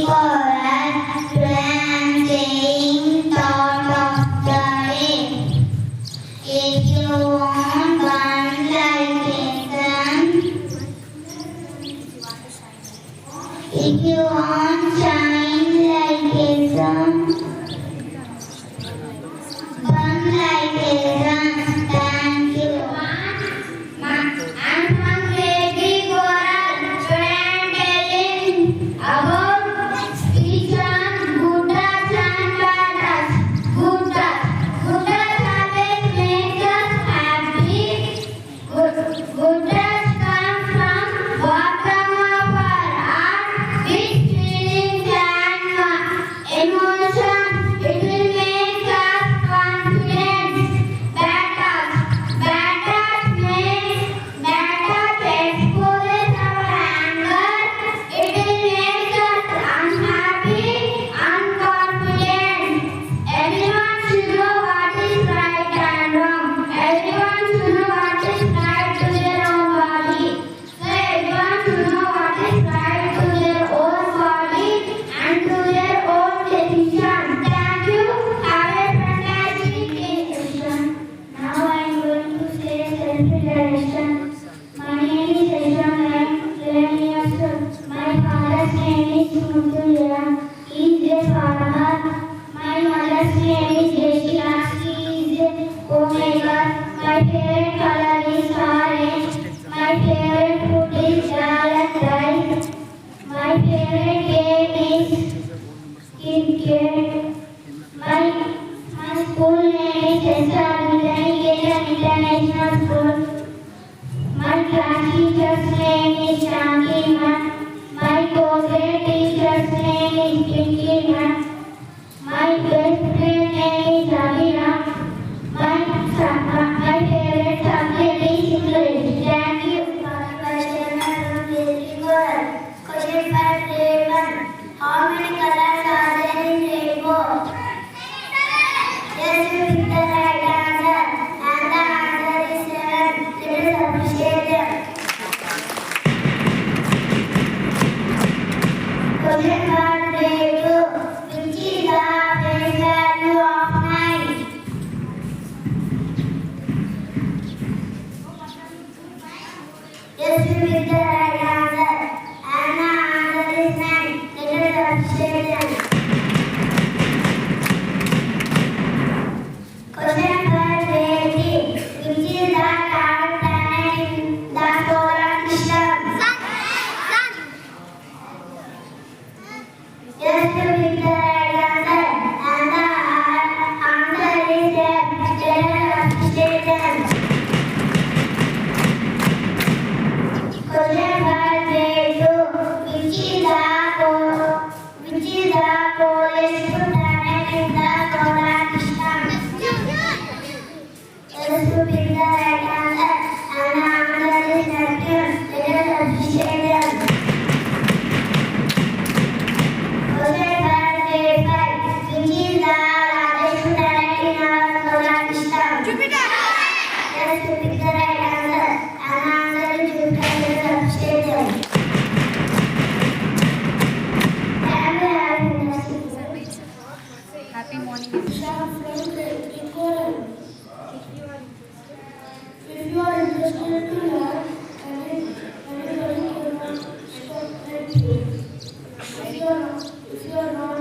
chorus. Today I am saying thought of the day. If you want one like a sun, if you want shine like a sun, burn like a sun. Thank you. I'm from Lady Coral. Today I'm telling about speech on Buddhas and Vedas. Buddhas always make us happy. Buddhas come from bottom of our heart with feelings and emotions. It will make us confident. Exposes our anger. It will make us unhappy, unconfident. Everyone should know what is right and wrong. Everyone should know what is right to their own body. So everyone should know what is right to their own body and to their own decision. Thank you. Have a fantastic session. Now I am going to say self-introduction. My name is Resham. I am 11 years old. My father's name is Muthuya. He is a farmer. My mother's name is Jeshila. She is a homemaker. My favorite color is orange. My favorite food is dal and rice. My favorite game is cricket. My school name is Vidyanikethan International School. My class teacher's name is Shanti. My favorite teacher's name is Pinky. My best friend name is Abhina. My favorite subject is English. Thank you. Question 5, grade 1. How many colors are there in rainbow? Yes, you picked the right answer. And the answer is 7. Let us appreciate them. Question 1, grade 2. Which is the face value of 9? Yes, you picked the right answer. And the answer is 9. Let us appreciate them. Question 5, grade 3. Which is the third planet in the solar system? Sun. Yes, you picked the right answer. And the answer is Earth. Let us appreciate them. Question 5, grade 2. Which is the coldest planet in the solar system? Yes, you picked the right answer. And the answer is Neptune. Let us appreciate them. Question 5, grade 5. Which is the largest planet in our solar system? Jupiter. Yes, you picked the right answer. And the answer is Jupiter. Let us appreciate them. Thank you. Have a fantastic day. Happy morning. From grade 3 Coral. If you are interested to learn anybody cannot stop at you. If you are not